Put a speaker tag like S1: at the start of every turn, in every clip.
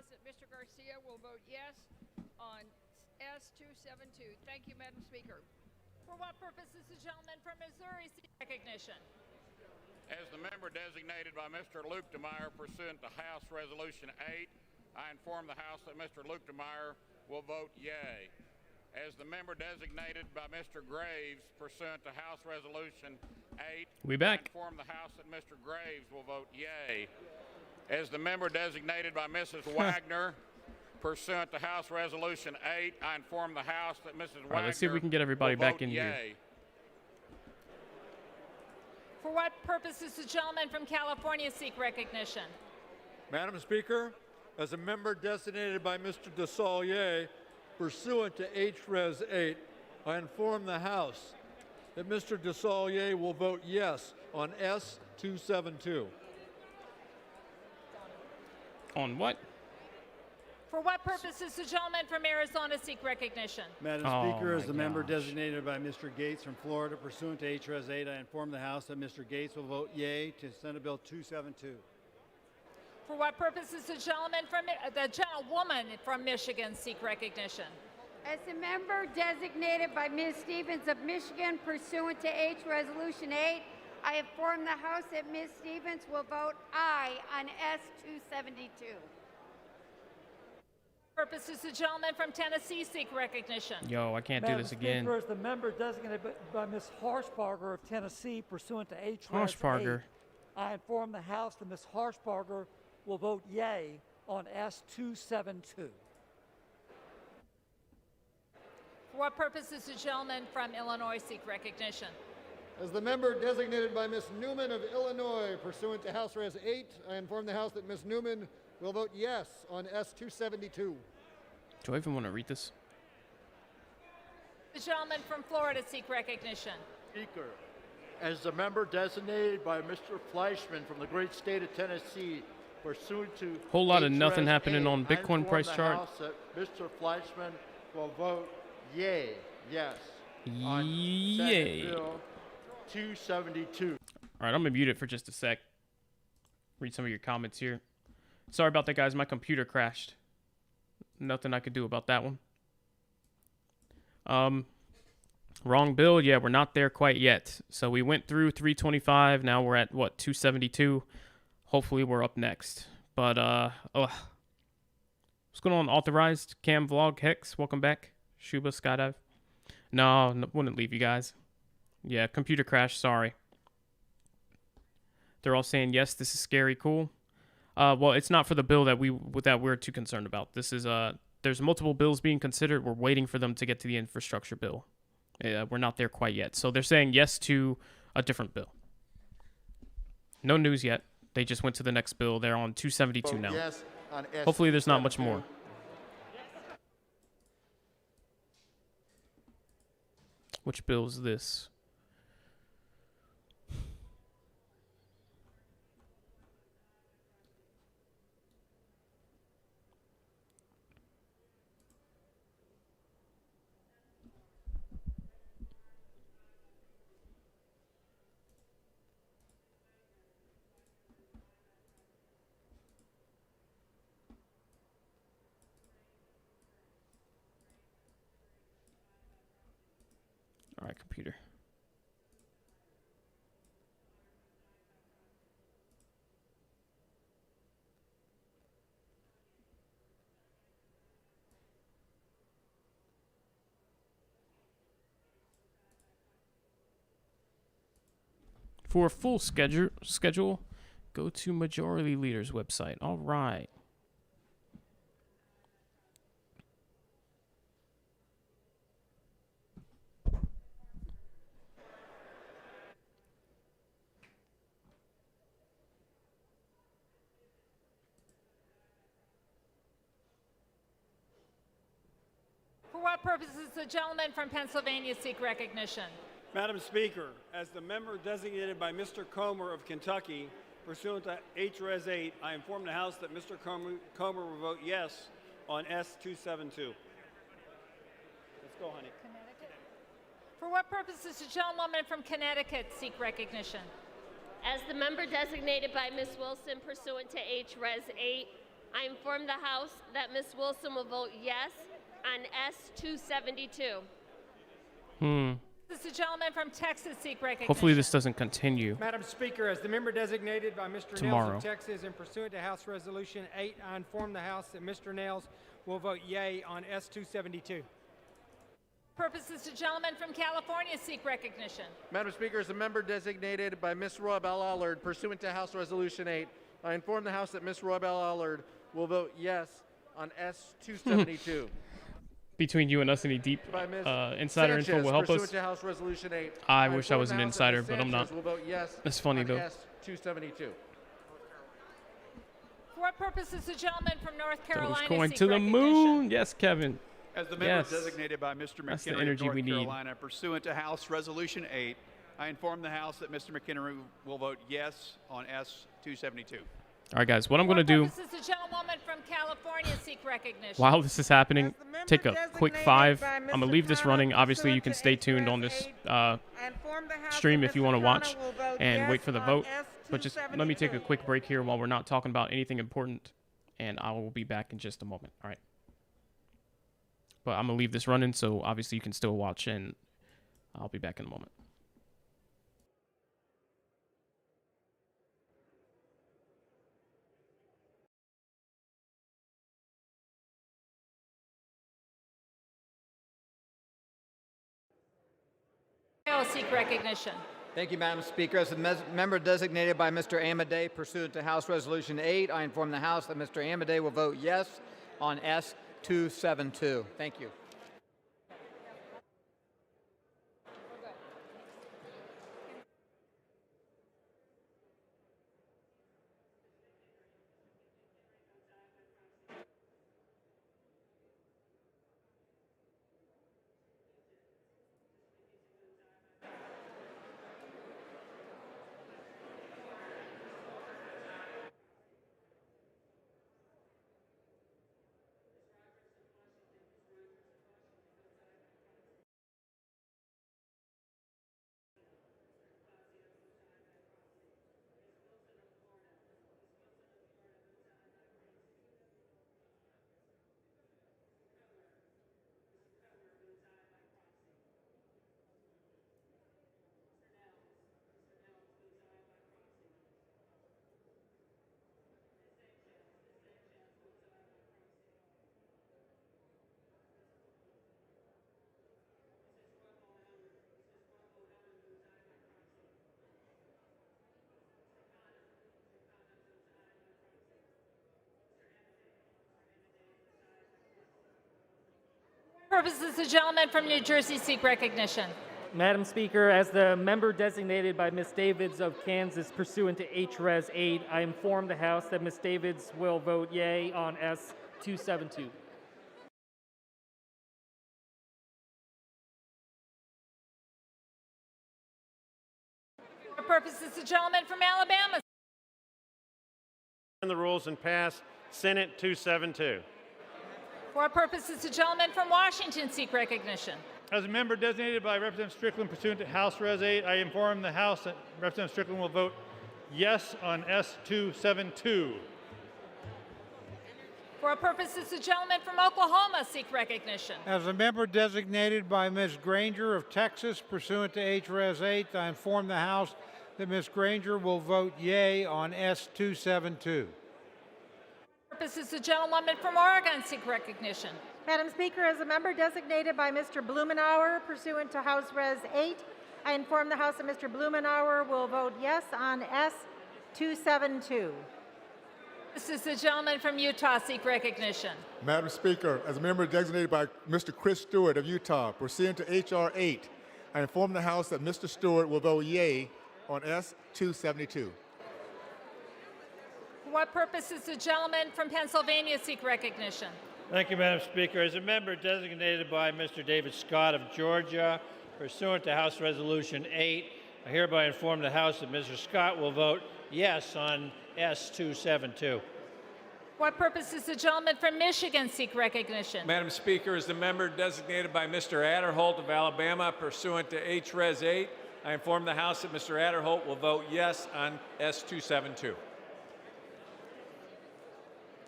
S1: that Mr. Garcia will vote yes on S272. Thank you, Madam Speaker.
S2: For what purpose is the gentleman from Missouri seek recognition?
S3: As the member designated by Mr. Lukemeyer pursuant to House Resolution 8, I inform the House that Mr. Lukemeyer will vote yea. As the member designated by Mr. Graves pursuant to House Resolution 8,
S4: We back.
S3: I inform the House that Mr. Graves will vote yea. As the member designated by Mrs. Wagner pursuant to House Resolution 8, I inform the House that Mrs. Wagner
S4: Let's see if we can get everybody
S3: will
S4: back
S3: vote
S4: in
S3: yea.
S4: here.
S2: For what purpose is the gentleman from California seek recognition?
S5: Madam Speaker, as a member designated by Mr. DeSaulier pursuant to H-Res 8, I inform the House that Mr. DeSaulier will vote yes on S272.
S4: On what?
S2: For what purpose is the gentleman from Arizona seek recognition?
S6: Madam
S4: Oh,
S6: Speaker, as
S4: my
S6: the member
S4: gosh.
S6: designated by Mr. Gates from Florida pursuant to H-Res 8, I inform the House that Mr. Gates will vote yea to Senate Bill 272.
S2: For what purpose is the gentlewoman from Michigan seek recognition?
S7: As a member designated by Ms. Stevens of Michigan pursuant to H Resolution 8, I inform the House that Ms. Stevens will vote aye on S272.
S2: Purpose is the gentleman from Tennessee seek recognition?
S4: Yo, I can't do this again.
S8: Madam Speaker, as the member designated by Ms. Harshbarger of Tennessee pursuant to H-Res 8,
S4: Harshbarger.
S8: I inform the House that Ms. Harshbarger will vote yea on S272.
S2: For what purpose is the gentleman from Illinois seek recognition?
S9: As the member designated by Ms. Newman of Illinois pursuant to House Res 8, I inform the House that Ms. Newman will vote yes on S272.
S4: Do I even want to read this?
S2: The gentleman from Florida seek recognition?
S5: Speaker, as the member designated by Mr. Fleischman from the great state of Tennessee pursuant to
S4: Whole lot of nothing
S5: H-Res
S4: happening
S5: 8,
S4: on
S5: I
S4: Bitcoin
S5: inform
S4: price
S5: the
S4: chart.
S5: House that Mr. Fleischman will vote yea, yes, on
S4: Yay.
S5: Senate Bill 272.
S4: All right, I'm gonna mute it for just a sec. Read some of your comments here. Sorry about that, guys. My computer crashed. Nothing I could do about that one. Wrong bill. Yeah, we're not there quite yet. So we went through 325. Now we're at what, 272. Hopefully we're up next. But what's going on? Authorized Cam Vlog Hex. Welcome back. Shuba Skydive. No, wouldn't leave you guys. Yeah, computer crash. Sorry. They're all saying yes. This is scary. Cool. Well, it's not for the bill that we're too concerned about. This is there's multiple bills being considered. We're waiting for them to get to the infrastructure bill. We're not there quite yet. So they're saying yes to a different bill. No news yet. They just went to the next bill. They're on 272 now.
S9: Yes on
S4: Hopefully there's not much
S9: S272.
S4: more. Which bill is this? All right, computer. For a full schedule, go to Majority Leader's website. All right.
S2: For what purpose is the gentleman from Pennsylvania seek recognition?
S10: Madam Speaker, as the member designated by Mr. Comer of Kentucky pursuant to H-Res 8, I inform the House that Mr. Comer will vote yes on S272. Let's go, honey.
S2: Connecticut. For what purpose does the gentlewoman from Connecticut seek recognition?
S11: As the member designated by Ms. Wilson pursuant to H-Res 8, I inform the House that Ms. Wilson will vote yes on S-272.
S2: This is a gentleman from Texas seek recognition.
S4: Hopefully this doesn't continue
S12: Madam Speaker, as the member designated by Mr.
S4: tomorrow.
S12: Nails of Texas and pursuant to House Resolution 8, I inform the House that Mr. Nails will vote yea on S-272.
S2: Purposes the gentleman from California seek recognition.
S13: Madam Speaker, as a member designated by Ms. Roybal Allard pursuant to House Resolution 8, I inform the House that Ms. Roybal Allard will vote yes on S-272.
S4: Between you and us, any deep insider
S13: Sanchez,
S4: info will help
S13: pursuant
S4: us.
S13: to House Resolution 8,
S4: I wish I
S13: inform
S4: was
S13: the
S4: an
S13: House that
S4: insider,
S13: Ms.
S4: but I'm not.
S13: Sanchez will vote yes
S4: That's funny
S13: on
S4: though.
S13: S-272.
S2: For what purposes the gentleman from North Carolina
S4: Dogecoin
S2: seek
S4: to the
S2: recognition.
S4: moon. Yes, Kevin.
S14: As the member
S4: Yes.
S14: designated by Mr.
S4: That's the
S14: McHenry
S4: energy
S14: of
S4: we
S14: North
S4: need.
S14: Carolina, pursuant to House Resolution 8, I inform the House that Mr. McHenry will vote yes on S-272.
S4: All right, guys. What I'm
S2: For
S4: going to
S2: what
S4: do
S2: purposes the gentlewoman from California seek recognition.
S4: while this is happening, take a quick 5. I'm going to leave this running. Obviously, you can stay tuned on this stream if you want to watch and wait for the vote. But just let me take a quick break here while we're not talking about anything important, and I will be back in just a moment. All right. But I'm going to leave this running, so obviously you can still watch, and I'll be back in a moment.
S2: Seek recognition.
S15: Thank you, Madam Speaker. As a member designated by Mr. Amadei pursuant to House Resolution 8, I inform the House that Mr. Amadei will vote yes on S-272. Thank you.
S2: Purposes the gentleman from New Jersey seek recognition.
S16: Madam Speaker, as the member designated by Ms. Davids of Kansas pursuant to H-Res 8, I inform the House that Ms. Davids will vote yea on S-272.
S2: For purposes the gentleman from Alabama.
S17: The rules and pass Senate 272.
S2: For what purposes the gentleman from Washington seek recognition.
S18: As a member designated by Representative Strickland pursuant to House Res 8, I inform the House that Representative Strickland will vote yes on S-272.
S2: For what purposes the gentleman from Oklahoma seek recognition.
S19: As a member designated by Ms. Granger of Texas pursuant to H-Res 8, I inform the House that Ms. Granger will vote yea on S-272.
S2: Purposes the gentlewoman from Oregon seek recognition.
S20: Madam Speaker, as a member designated by Mr. Blumenauer pursuant to House Res 8, I inform the House that Mr. Blumenauer will vote yes on S-272.
S2: This is the gentleman from Utah seek recognition.
S21: Madam Speaker, as a member designated by Mr. Chris Stewart of Utah pursuant to H.R. 8, I inform the House that Mr. Stewart will vote yea on S-272.
S2: For what purposes the gentleman from Pennsylvania seek recognition.
S22: Thank you, Madam Speaker. As a member designated by Mr. David Scott of Georgia, pursuant to House Resolution 8, I hereby inform the House that Mr. Scott will vote yes on S-272.
S2: What purposes the gentleman from Michigan seek recognition.
S23: Madam Speaker, as the member designated by Mr. Adderholt of Alabama, pursuant to H-Res 8, I inform the House that Mr. Adderholt will vote yes on S-272.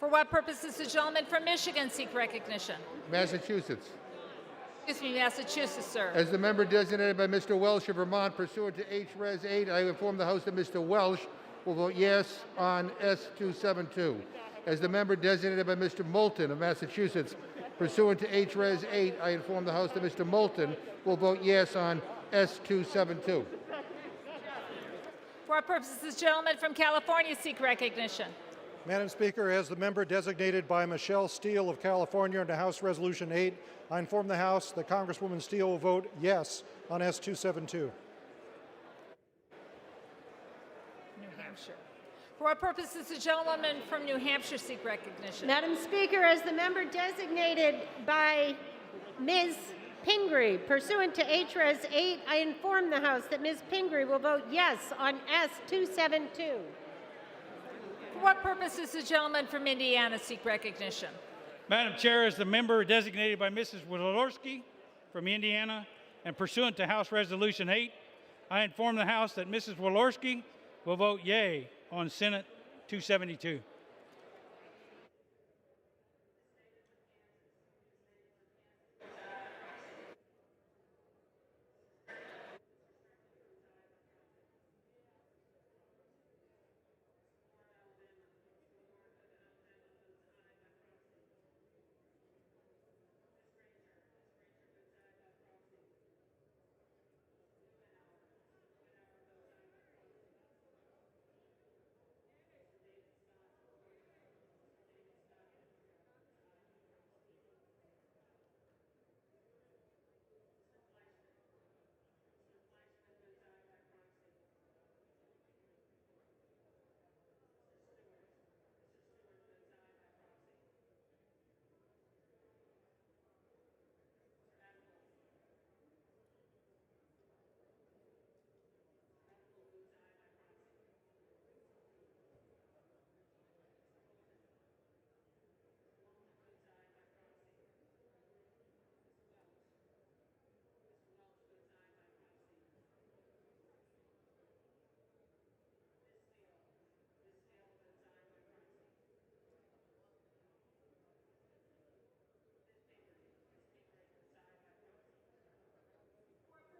S2: For what purpose does the gentleman from Michigan seek recognition?
S9: Massachusetts.
S2: Excuse me, Massachusetts, sir.
S9: As the member designated by Mr. Welsh of Vermont pursuant to H-Res 8, I inform the House that Mr. Welsh will vote yes on S272. As the member designated by Mr. Moulton of Massachusetts pursuant to H-Res 8, I inform the House that Mr. Moulton will vote yes on S272.
S2: For what purpose does the gentleman from California seek recognition?
S1: Madam Speaker, as the member designated by Michelle Steele of California under House Resolution 8, I inform the House that Congresswoman Steele will vote yes on S272.
S2: New Hampshire. For what purpose does the gentlewoman from New Hampshire seek recognition?
S20: Madam Speaker, as the member designated by Ms. Pingree pursuant to H-Res 8, I inform the House that Ms. Pingree will vote yes on S272.
S2: For what purpose does the gentleman from Indiana seek recognition?
S18: Madam Chair, as the member designated by Mrs. Wolodarski from Indiana and pursuant to House Resolution 8, I inform the House that Mrs. Wolodarski will vote yea on Senate 272.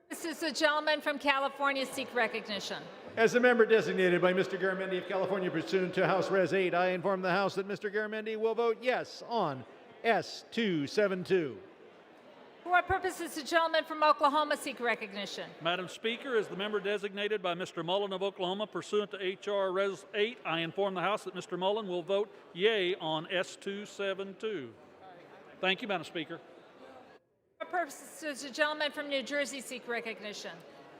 S2: This is the gentleman from California seek recognition.
S3: As the member designated by Mr. Garamendi of California pursuant to House Res 8, I inform the House that Mr. Garamendi will vote yes on S272.
S2: For what purpose does the gentleman from Oklahoma seek recognition?
S6: Madam Speaker, as the member designated by Mr. Mullen of Oklahoma pursuant to H.R. Res. 8, I inform the House that Mr. Mullen will vote yea on S272. Thank you, Madam Speaker.
S2: For what purpose does the gentleman from New Jersey seek recognition?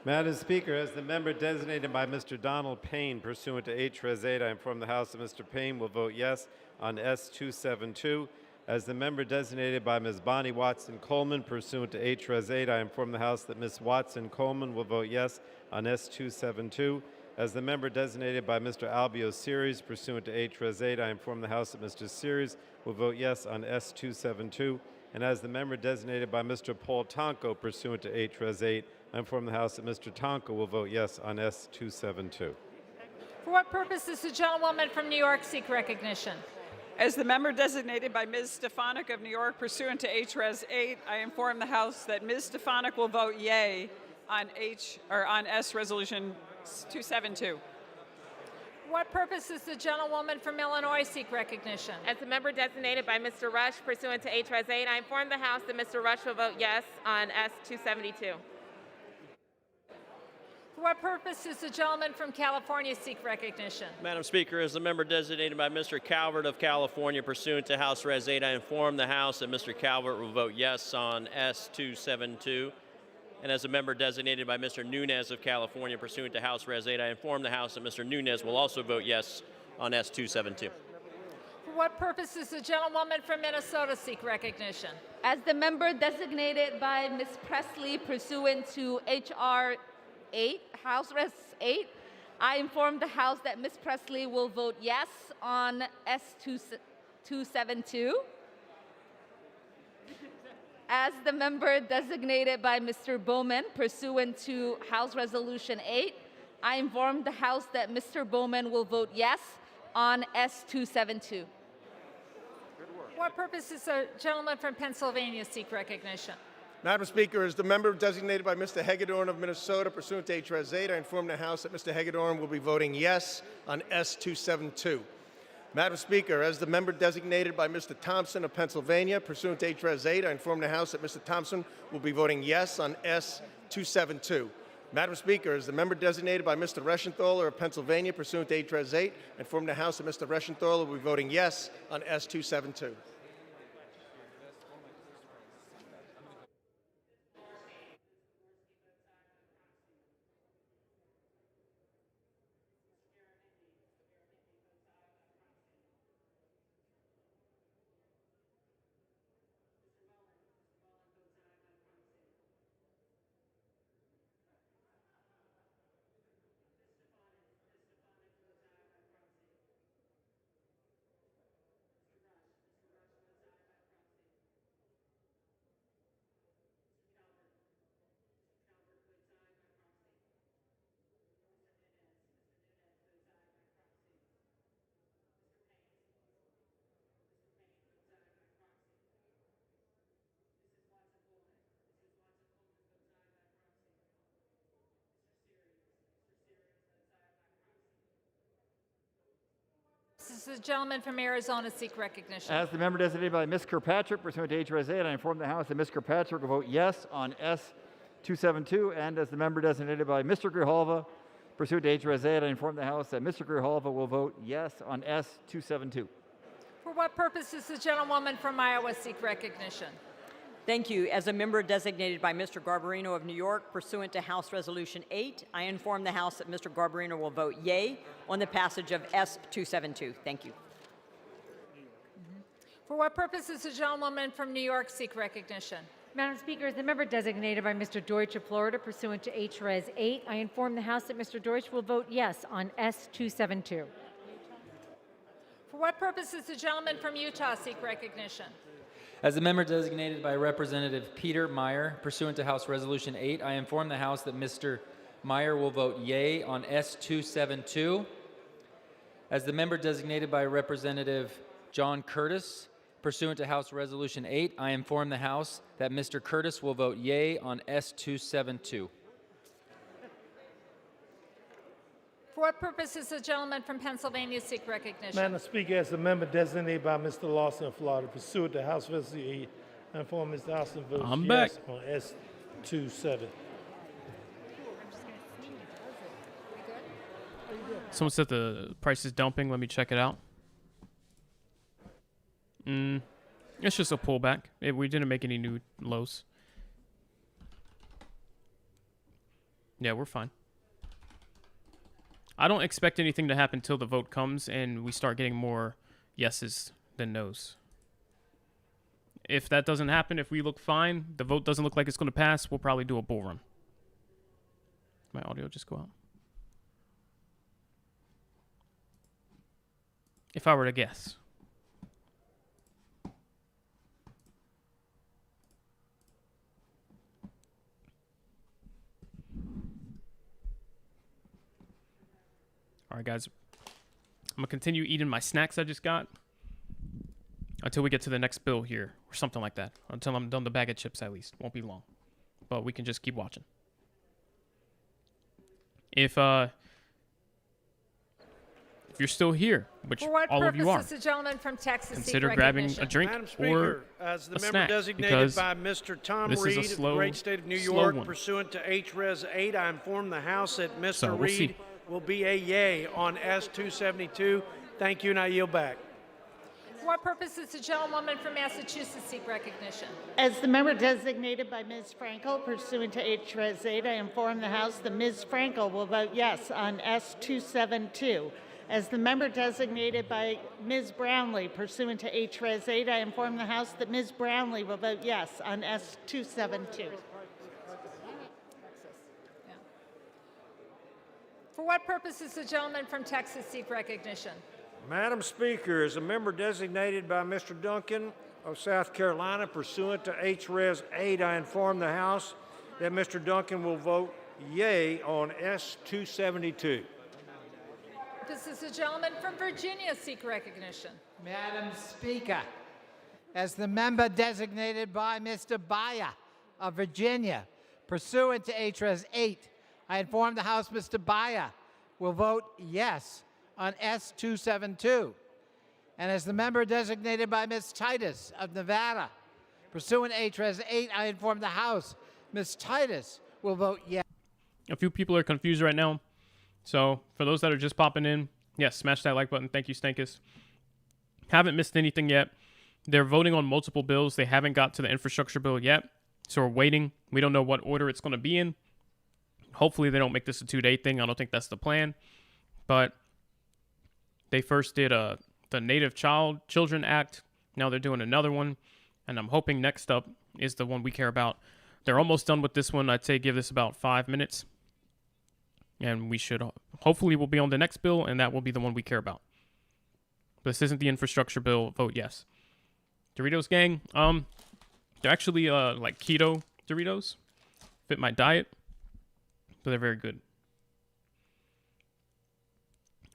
S17: Madam Speaker, as the member designated by Mr. Donald Payne pursuant to H-Res 8, I inform the House that Mr. Payne will vote yes on S272. As the member designated by Ms. Bonnie Watson Coleman pursuant to H-Res 8, I inform the House that Ms. Watson Coleman will vote yes on S272. As the member designated by Mr. Albio Series pursuant to H-Res 8, I inform the House that Mr. Series will vote yes on S272. And as the member designated by Mr. Paul Tonko pursuant to H-Res 8, I inform the House that Mr. Tonko will vote yes on S272.
S2: For what purpose does the gentlewoman from New York seek recognition?
S24: As the member designated by Ms. Stefanik of New York pursuant to H-Res 8, I inform the House that Ms. Stefanik will vote yea on S Resolution 272.
S2: What purpose does the gentlewoman from Illinois seek recognition?
S25: As the member designated by Mr. Rush pursuant to H-Res 8, I inform the House that Mr. Rush will vote yes on S272.
S2: For what purpose does the gentleman from California seek recognition?
S26: Madam Speaker, as the member designated by Mr. Calvert of California pursuant to House Res 8, I inform the House that Mr. Calvert will vote yes on S272. And as a member designated by Mr. Nunez of California pursuant to House Res 8, I inform the House that Mr. Nunez will also vote yes on S272.
S2: For what purpose does the gentlewoman from Minnesota seek recognition?
S27: As the member designated by Ms. Presley pursuant to H.R. 8, House Res 8, I inform the House that Ms. Presley will vote yes on S272. As the member designated by Mr. Bowman pursuant to House Resolution 8, I inform the House that Mr. Bowman will vote yes on S272.
S2: what purpose does the gentleman from Pennsylvania seek recognition?
S5: Madam Speaker, as the member designated by Mr. Hagedorn of Minnesota pursuant to H.Res. 8, I inform the House that Mr. Hagedorn will be voting yes on S-272. Madam Speaker, as the member designated by Mr. Thompson of Pennsylvania pursuant to H.Res. 8, I inform the House that Mr. Thompson will be voting yes on S-272. Madam Speaker, as the member designated by Mr. Reschenthaler of Pennsylvania pursuant to H.Res. 8, I inform the House that Mr. Reschenthaler will be voting yes on S-272.
S2: This is the gentleman from Arizona seek recognition.
S15: As the member designated by Ms. Kirkpatrick pursuant to H.Res. 8, I inform the House that Ms. Kirkpatrick will vote yes on S-272, and as the member designated by Mr. Grijalva pursuant to H.Res. 8, I inform the House that Mr. Grijalva will vote yes on S-272.
S2: For what purpose does the gentlewoman from Iowa seek recognition?
S7: Thank you. As a member designated by Mr. Garbarino of New York pursuant to House Resolution 8, I inform the House that Mr. Garbarino will vote yea on the passage of S-272. Thank you.
S2: For what purpose does the gentlewoman from New York seek recognition?
S8: Madam Speaker, as the member designated by Mr. Deutsch of Florida pursuant to H.Res. 8, I inform the House that Mr. Deutsch will vote yes on S-272.
S2: For what purpose does the gentleman from Utah seek recognition?
S10: As the member designated by Representative Peter Meyer pursuant to House Resolution 8, I inform the House that Mr. Meyer will vote yea on S-272. As the member designated by Representative John Curtis pursuant to House Resolution 8, I inform the House that Mr. Curtis will vote yea on S-272.
S2: For what purpose does the gentleman from Pennsylvania seek recognition?
S11: Madam Speaker, as a member designated by Mr. Lawson of Florida pursuant to House Resolution 8, I inform Mr. Austin votes
S4: I'm
S11: yes
S4: back.
S11: on S-27.
S4: Someone said the price is dumping. Let me check it out. It's just a pullback. We didn't make any new lows. Yeah, we're fine. I don't expect anything to happen till the vote comes and we start getting more yeses than nos. If that doesn't happen, if we look fine, the vote doesn't look like it's going to pass, we'll probably do a bull run. My audio just go out. If I were to guess. All right, guys. I'm going to continue eating my snacks I just got until we get to the next bill here or something like that. Until I'm done the bag of chips at least. Won't be long. But we can just keep watching. If you're still here, which
S2: For what
S4: all of you are,
S2: purpose does the gentleman from Texas
S4: consider
S2: seek
S4: grabbing
S2: recognition?
S4: a drink
S12: Madam
S4: or
S12: Speaker, as the
S4: a
S12: member
S4: snack
S12: designated
S4: because
S12: by Mr. Tom
S4: this
S12: Reed
S4: is a
S12: of
S4: slow,
S12: the great state of New
S4: slow
S12: York
S4: one.
S12: pursuant to H.Res. 8, I inform the House that Mr.
S4: So we'll
S12: Reed
S4: see.
S12: will be a yea on S-272. Thank you, and I yield back.
S2: For what purpose does the gentlewoman from Massachusetts seek recognition?
S13: As the member designated by Ms. Frankel pursuant to H.Res. 8, I inform the House that Ms. Frankel will vote yes on S-272. As the member designated by Ms. Brownlee pursuant to H.Res. 8, I inform the House that Ms. Brownlee will vote yes on S-272.
S2: For what purpose does the gentleman from Texas seek recognition?
S11: Madam Speaker, as a member designated by Mr. Duncan of South Carolina pursuant to H.Res. 8, I inform the House that Mr. Duncan will vote yea on S-272.
S2: Does the gentleman from Virginia seek recognition?
S28: Madam Speaker,
S9: as the member designated by Mr. Baya of Virginia, pursuant to HRES 8, I inform the House Mr. Baya will vote yes on S272. And as the member designated by Ms. Titus of Nevada, pursuant to HRES 8, I inform the House Ms. Titus will vote yes.
S4: A few people are confused right now. So for those that are just popping in, yes, smash that like button. Thank you, Stankus. Haven't missed anything yet. They're voting on multiple bills. They haven't got to the infrastructure bill yet. So we're waiting. We don't know what order it's going to be in. Hopefully they don't make this a 2-day thing. I don't think that's the plan. But they first did the Native Children Act. Now they're doing another one. And I'm hoping next up is the one we care about. They're almost done with this one. I'd say give this about 5 minutes. And we should, hopefully we'll be on the next bill, and that will be the one we care about. This isn't the infrastructure bill. Vote yes. Doritos gang, they're actually like keto Doritos. Fit my diet. But they're very good.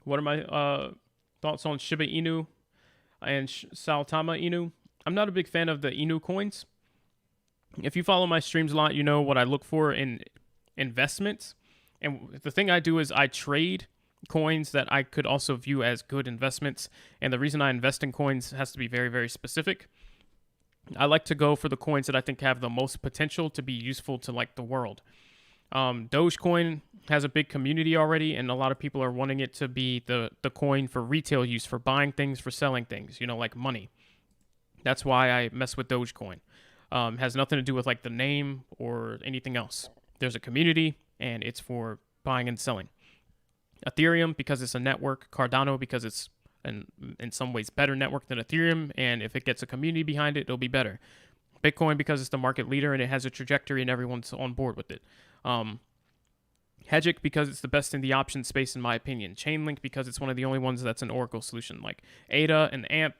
S4: What are my thoughts on Shiba Inu and Saitama Inu? I'm not a big fan of the Inu coins. If you follow my streams a lot, you know what I look for in investments. And the thing I do is I trade coins that I could also view as good investments. And the reason I invest in coins has to be very, very specific. I like to go for the coins that I think have the most potential to be useful to like the world. Dogecoin has a big community already, and a lot of people are wanting it to be the coin for retail use, for buying things, for selling things, like money. That's why I mess with Dogecoin. Has nothing to do with like the name or anything else. There's a community, and it's for buying and selling. Ethereum, because it's a network. Cardano, because it's in some ways better network than Ethereum, and if it gets a community behind it, it'll be better. Bitcoin, because it's the market leader and it has a trajectory and everyone's on board with it. Hedgic, because it's the best in the option space in my opinion. Chainlink, because it's one of the only ones that's an Oracle solution. Like ADA and AMP,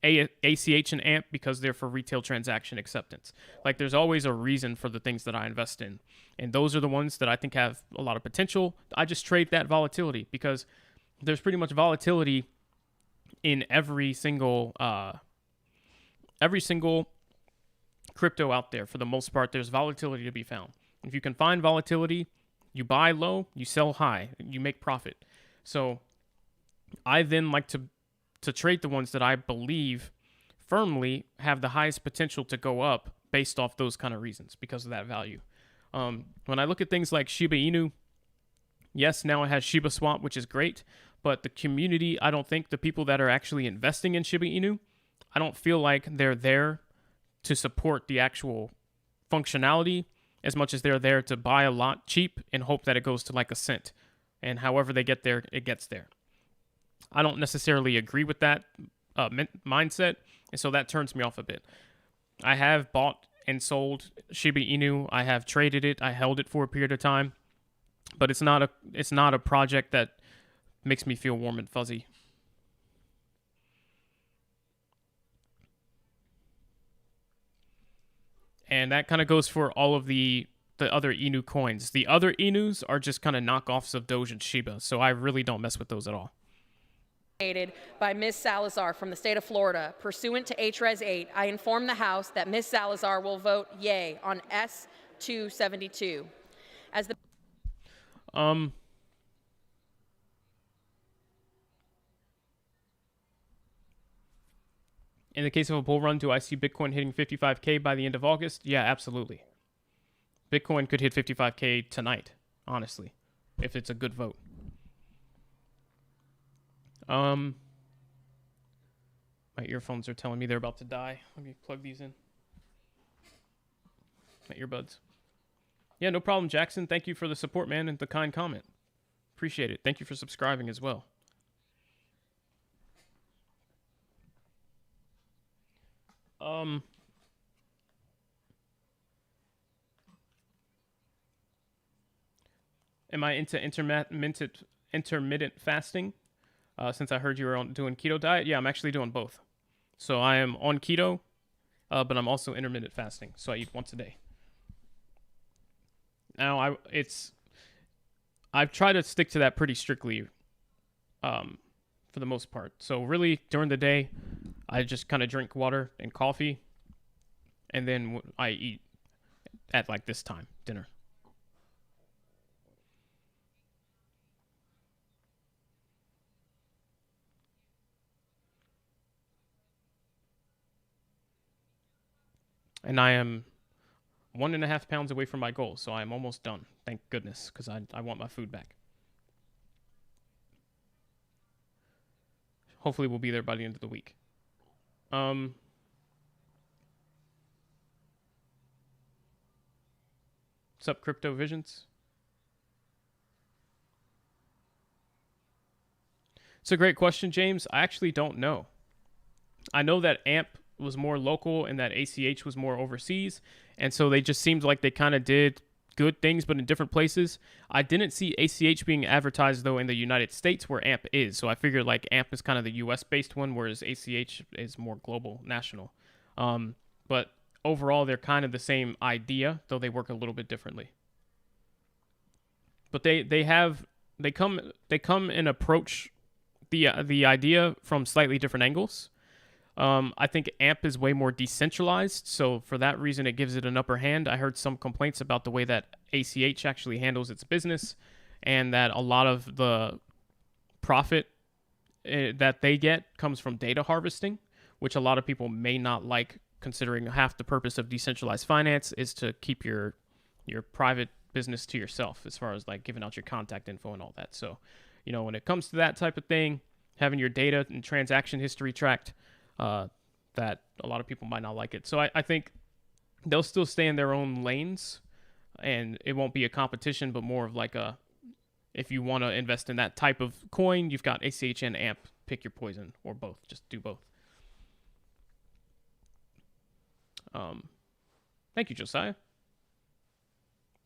S4: ACH and AMP, because they're for retail transaction acceptance. Like there's always a reason for the things that I invest in. And those are the ones that I think have a lot of potential. I just trade that volatility because there's pretty much volatility in every single crypto out there. For the most part, there's volatility to be found. If you can find volatility, you buy low, you sell high, you make profit. So I then like to trade the ones that I believe firmly have the highest potential to go up based off those kind of reasons because of that value. When I look at things like Shiba Inu, yes, now it has Shiba Swap, which is great, but the community, I don't think the people that are actually investing in Shiba Inu, I don't feel like they're there to support the actual functionality as much as they're there to buy a lot cheap and hope that it goes to like a cent. And however they get there, it gets there. I don't necessarily agree with that mindset, and so that turns me off a bit. I have bought and sold Shiba Inu. I have traded it. I held it for a period of time, but it's not a project that makes me feel warm and fuzzy. And that kind of goes for all of the other Inu coins. The other Inus are just kind of knockoffs of Doge and Shiba, so I really don't mess with those at all.
S14: By Ms. Salazar from the state of Florida, pursuant to HRES 8, I inform the House that Ms. Salazar will vote yay on S272. As the
S4: In the case of a bull run, do I see Bitcoin hitting 55K by the end of August? Yeah, absolutely. Bitcoin could hit 55K tonight, honestly, if it's a good vote. My earphones are telling me they're about to die. Let me plug these in. My earbuds. Yeah, no problem, Jackson. Thank you for the support, man, and the kind comment. Appreciate it. Thank you for subscribing as well. Am I into intermittent fasting? Since I heard you were doing keto diet, yeah, I'm actually doing both. So I am on keto, but I'm also intermittent fasting. So I eat once a day. Now I've tried to stick to that pretty strictly, for the most part. So really during the day, I just kind of drink water and coffee, and then I eat at like this time, dinner. And I am 1.5 pounds away from my goal, so I am almost done. Thank goodness, because I want my food back. Hopefully, we'll be there by the end of the week. What's up, Crypto Visions? It's a great question, James. I actually don't know. I know that AMP was more local and that ACH was more overseas, and so they just seemed like they kind of did good things, but in different places. I didn't see ACH being advertised, though, in the United States where AMP is, so I figured like AMP is kind of the US-based one, whereas ACH is more global, national. But overall, they're kind of the same idea, though they work a little bit differently. But they come and approach the idea from slightly different angles. I think AMP is way more decentralized, so for that reason, it gives it an upper hand. I heard some complaints about the way that ACH actually handles its business, and that a lot of the profit that they get comes from data harvesting, which a lot of people may not like, considering half the purpose of decentralized finance is to keep your private business to yourself, as far as like giving out your contact info and all that. So, when it comes to that type of thing, having your data and transaction history tracked, that a lot of people might not like it. So I think they'll still stay in their own lanes, and it won't be a competition, but more of like if you want to invest in that type of coin, you've got ACH and AMP. Pick your poison, or both. Just do both. Thank you, Josiah.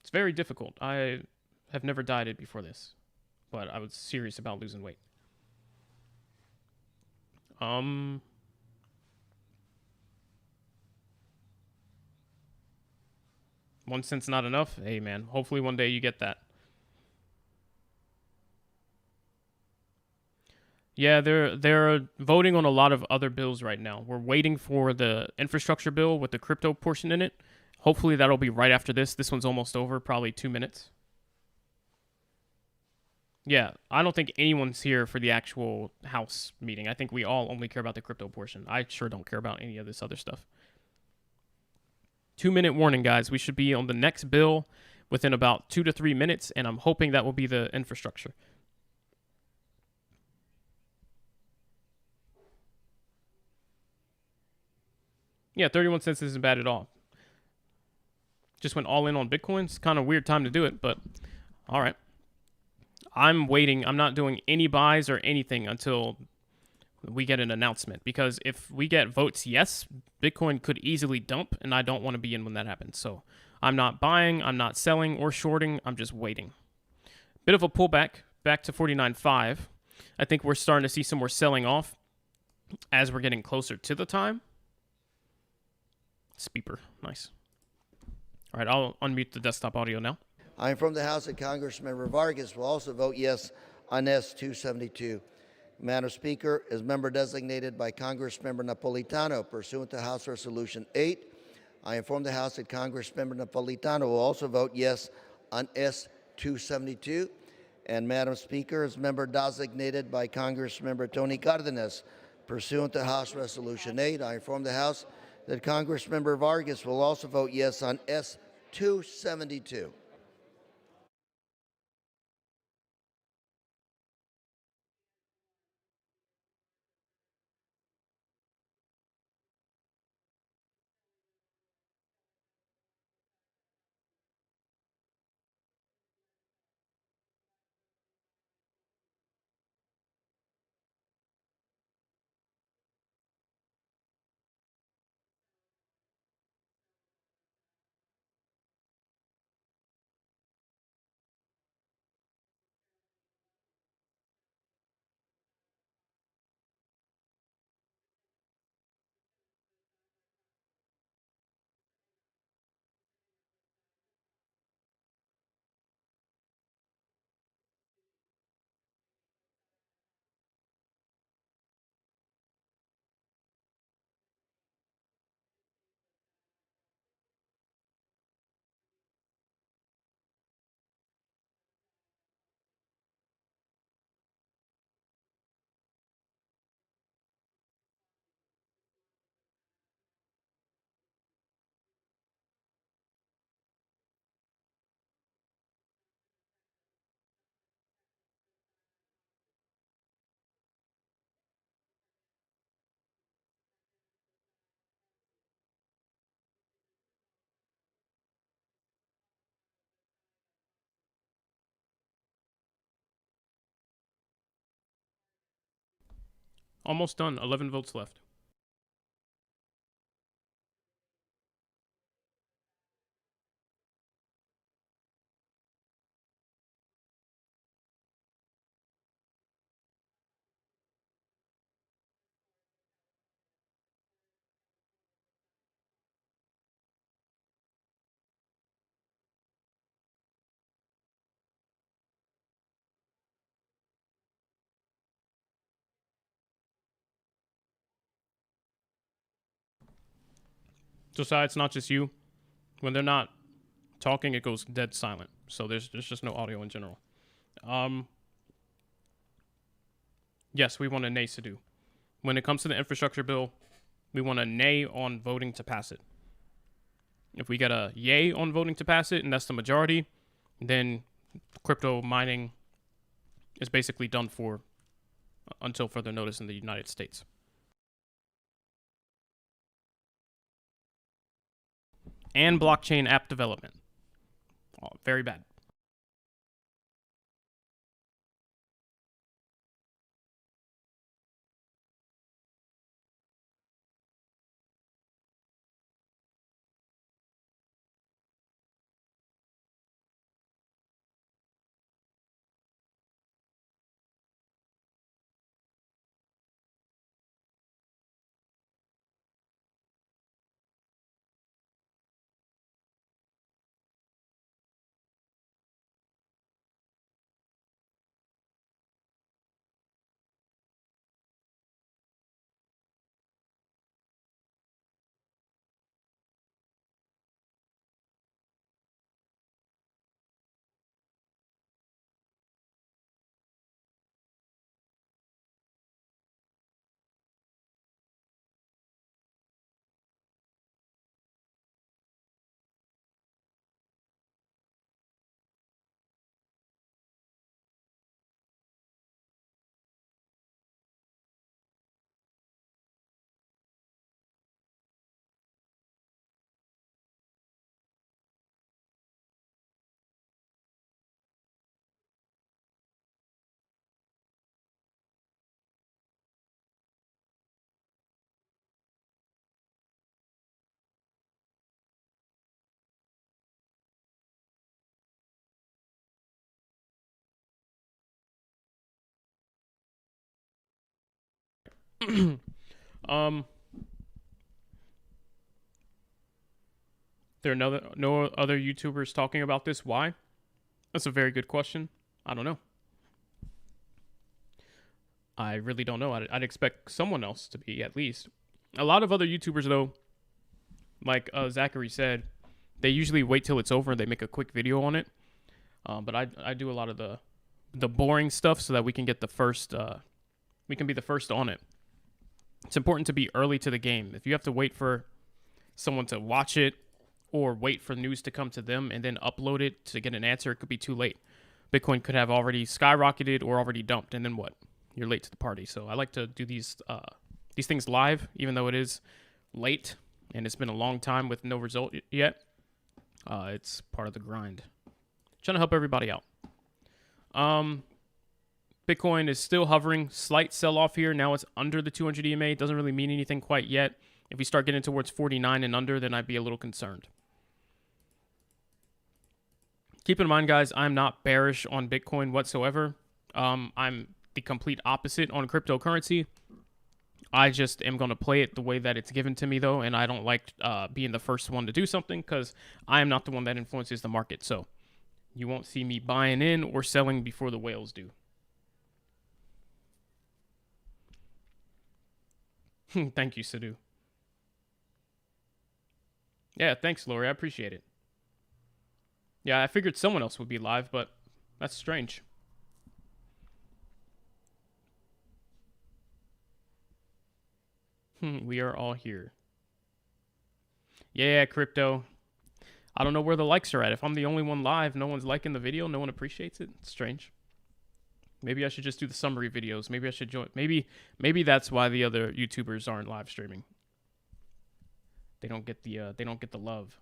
S4: It's very difficult. I have never dieted before this, but I was serious about losing weight. 1 cent's not enough? Hey, man. Hopefully one day you get that. Yeah, they're voting on a lot of other bills right now. We're waiting for the infrastructure bill with the crypto portion in it. Hopefully that'll be right after this. This one's almost over, probably 2 minutes. Yeah, I don't think anyone's here for the actual House meeting. I think we all only care about the crypto portion. I sure don't care about any of this other stuff. 2-minute warning, guys. We should be on the next bill within about 2 to 3 minutes, and I'm hoping that will be the infrastructure. Yeah, 31 cents isn't bad at all. Just went all in on Bitcoin. It's kind of a weird time to do it, but all right. I'm waiting. I'm not doing any buys or anything until we get an announcement, because if we get votes yes, Bitcoin could easily dump, and I don't want to be in when that happens. So I'm not buying, I'm not selling or shorting. I'm just waiting. Bit of a pullback back to 49.5. I think we're starting to see some more selling off as we're getting closer to the time. Speeper, nice. All right, I'll unmute the desktop audio now.
S1: I inform the House that Congressmember Vargas will also vote yes on S-272. Madam Speaker, as member designated by Congressmember Napolitano pursuant to House Resolution 8, I inform the House that Congressmember Napolitano will also vote yes on S-272. And Madam Speaker, as member designated by Congressmember Tony Cardenas pursuant to House Resolution 8, I inform the House that Congressmember Vargas will also vote yes on S-272.
S4: almost done. 11 votes left. Josiah, it's not just you. When they're not talking, it goes dead silent. So there's just no audio in general. Yes, we want a nay to do. When it comes to the infrastructure bill, we want a nay on voting to pass it. If we get a yay on voting to pass it, and that's the majority, then crypto mining is basically done for until further notice in the United States. And blockchain app development. Oh, very bad. There are no other YouTubers talking about this. Why? That's a very good question. I don't know. I really don't know. I'd expect someone else to be, at least. A lot of other YouTubers, though, like Zachary said, they usually wait till it's over and they make a quick video on it. But I do a lot of the boring stuff so that we can get the first. We can be the first on it. It's important to be early to the game. If you have to wait for someone to watch it or wait for news to come to them and then upload it to get an answer, it could be too late. Bitcoin could have already skyrocketed or already dumped, and then what? You're late to the party. So I like to do these things live, even though it is late and it's been a long time with no result yet. It's part of the grind. Trying to help everybody out. Bitcoin is still hovering. Slight sell-off here. Now it's under the 200 EMA. It doesn't really mean anything quite yet. If we start getting towards 49 and under, then I'd be a little concerned. Keep in mind, guys, I'm not bearish on Bitcoin whatsoever. I'm the complete opposite on cryptocurrency. I just am going to play it the way that it's given to me, though, and I don't like being the first one to do something because I am not the one that influences the market. So you won't see me buying in or selling before the whales do. Thank you, Sadhu. Yeah, thanks, Lori. I appreciate it. Yeah, I figured someone else would be live, but that's strange. We are all here. Yeah, crypto. I don't know where the likes are at. If I'm the only one live, no one's liking the video, no one appreciates it. It's strange. Maybe I should just do the summary videos. Maybe I should join. Maybe that's why the other YouTubers aren't live streaming. They don't get the love.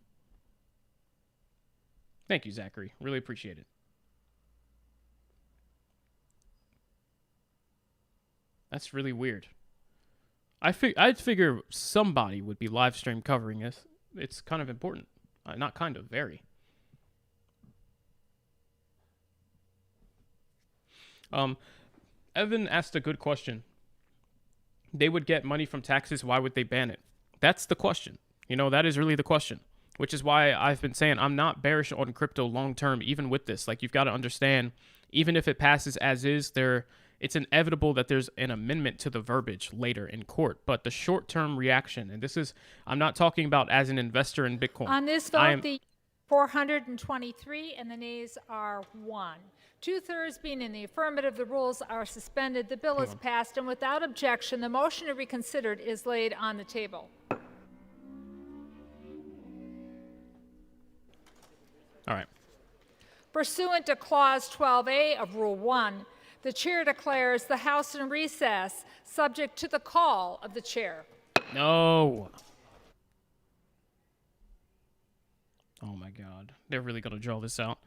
S4: Thank you, Zachary. Really appreciate it. That's really weird. I'd figure somebody would be live stream covering this. It's kind of important. Not kind of, very. Evan asked a good question. They would get money from taxes. Why would they ban it? That's the question. That is really the question, which is why I've been saying I'm not bearish on crypto long term, even with this. Like, you've got to understand, even if it passes as is, it's inevitable that there's an amendment to the verbiage later in court. But the short term reaction, and I'm not talking about as an investor in Bitcoin.
S2: On this vote, the 423 and the nays are 1. 2/3 being in the affirmative, the rules are suspended. The bill is passed, and without objection, the motion to reconsider is laid on the table.
S4: All right.
S2: Pursuant to Clause 12A of Rule 1, the chair declares the House in recess, subject to the call of the chair.
S4: No. Oh my God. They're really going to draw this out.